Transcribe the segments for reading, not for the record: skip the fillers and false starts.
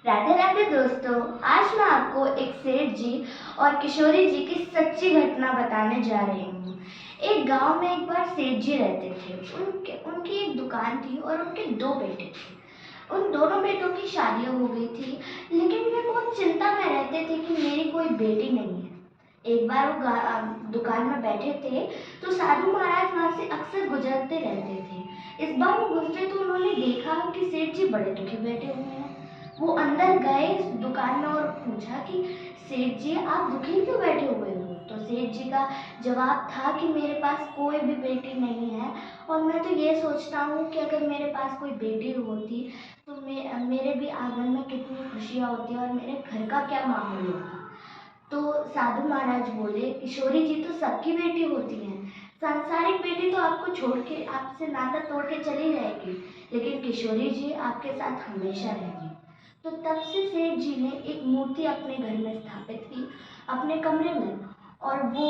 राधे राधे दोस्तों, आज मैं आपको एक सेठ जी और किशोरी जी की सच्ची घटना बताने जा रही हूँ। एक गांव में एक बार सेठ जी रहते थे। उनकी एक दुकान थी और उनके दो बेटे थे। उन दोनों बेटों की शादियां हो गई थी, लेकिन वे बहुत चिंता में रहते थे कि मेरी कोई बेटी नहीं है। एक बार वो दुकान में बैठे थे तो साधु महाराज वहां से अक्सर गुजरते रहते थे। इस बार वो गुजरे तो उन्होंने देखा कि सेठ जी बड़े दुखी बैठे हुए हैं। वो अंदर गए इस दुकान में और पूछा कि सेठ जी, आप दुखी क्यों बैठे हुए हो? तो सेठ जी का जवाब था कि मेरे पास कोई भी बेटी नहीं है और मैं तो ये सोचता हूँ कि अगर मेरे पास कोई बेटी होती तो मेरे भी आंगन में कितनी खुशियाँ होती और मेरे घर का क्या माहौल होता। तो साधु महाराज बोले, किशोरी जी, तो सबकी बेटी होती हैं। सांसारिक बेटी तो आपको छोड़ के, आपसे नाता तोड़ के चली जाएगी, लेकिन किशोरी जी आपके साथ हमेशा रहेगी। तो तब से सेठ जी ने एक मूर्ति अपने घर में स्थापित की, अपने कमरे में, और वो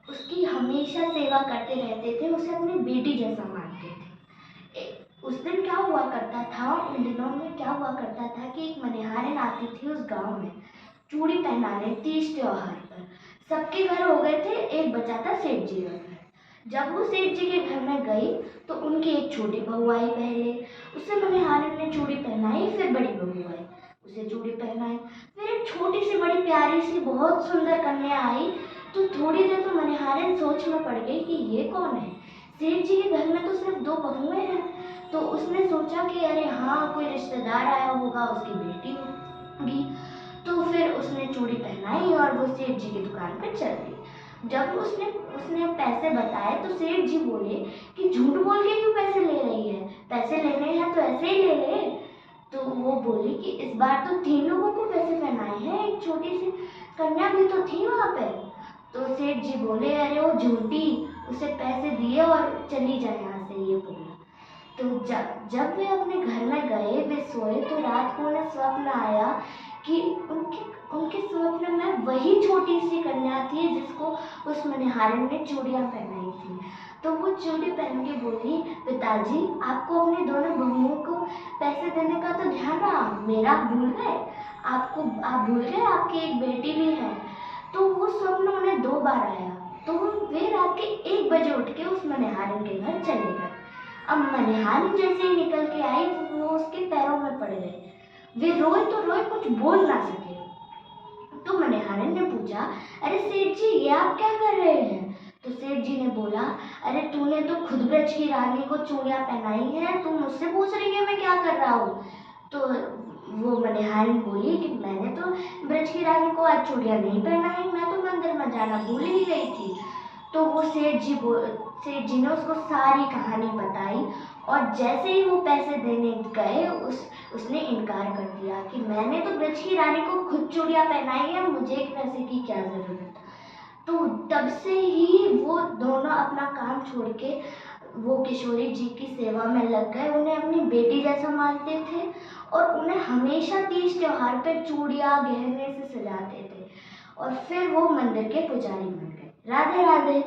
उसकी हमेशा सेवा करते रहते थे। उसे अपनी बेटी जैसा मानते थे। उस दिन क्या हुआ करता था, उन दिनों में क्या हुआ करता था कि एक मनिहारिन आती थी उस गांव में चूड़ी पहनाने तीज त्योहार पर। सबके घर हो गए थे, एक बचा था सेठ जी का घर। जब वो सेठ जी के घर में गई तो उनकी एक छोटी बहू आई पहले। उसे मनिहारिन ने चूड़ी पहनाई, फिर बड़ी बहू आई, उसे चूड़ी पहनाई, फिर एक छोटी सी बड़ी प्यारी सी बहुत सुंदर कन्या आई। तो थोड़ी देर तो मनिहारिन सोच में पड़ गई कि ये कौन है। सेठ जी के घर में तो सिर्फ दो बहुएं हैं। तो उसने सोचा कि अरे हाँ, कोई रिश्तेदार आया होगा, उसकी बेटी होगी। तो फिर उसने चूड़ी पहनाई और वो सेठ जी की दुकान पर चल दी। जब उसने उसने पैसे बताए तो सेठ जी बोले कि झूठ बोल के क्यों पैसे ले रही है, पैसे लेने हैं तो ऐसे ही ले ले। तो वो बोली कि इस बार तो 3 लोगों को पैसे पहनाए हैं, एक छोटी सी कन्या भी तो थी वहां पे। तो सेठ जी बोले, अरे वो झूठी, उसे पैसे दिए और चली जाए यहाँ से, ये बोला। तो जब वे अपने घर में गए, वे सोए तो रात को उन्हें स्वप्न आया कि उनके उनके स्वप्न में वही छोटी सी कन्या थी जिसको उस मनिहारिन ने चूड़ियां पहनाई थी। तो वो चूड़ी पहन के बोली, पिताजी, आपको अपनी दोनों बहुओं को पैसे देने का तो ध्यान रहा, मेरा आप भूल गए? आप भूल गए आपकी एक बेटी भी है? तो वो स्वप्न उन्हें 2 बार आया। तो वे रात के 1 बजे उठ के उस मनिहारिन के घर चले गए। अब मनिहारिन जैसे ही निकल के आई वो उसके पैरों में पड़ गए। वे रोए तो रोए, कुछ बोल ना सके। तो मनिहारिन ने पूछा, अरे सेठ जी, ये आप क्या कर रहे हैं? तो सेठ जी ने बोला, अरे तूने तो खुद ब्रज की रानी को चूड़ियां पहनाई हैं, तू मुझसे पूछ रही है मैं क्या कर रहा हूँ? तो वो मनिहारिन बोली कि मैंने तो ब्रज की रानी को आज चूड़ियां नहीं पहनाई, मैं तो मंदिर में जाना भूल ही गई थी। तो वो सेठ जी ने उसको सारी कहानी बताई। और जैसे ही वो पैसे देने गए, उसने इनकार कर दिया कि मैंने तो ब्रज की रानी को खुद चूड़ियां पहनाई है, मुझे एक पैसे की क्या जरूरत। तो तब से ही वो दोनों अपना काम छोड़ के वो किशोरी जी की सेवा में लग गए। उन्हें अपनी बेटी जैसा मानते थे और उन्हें हमेशा तीज त्योहार पर चूड़ियां गहने से सजाते थे। और फिर वो मंदिर के पुजारी बन गए। राधे राधे।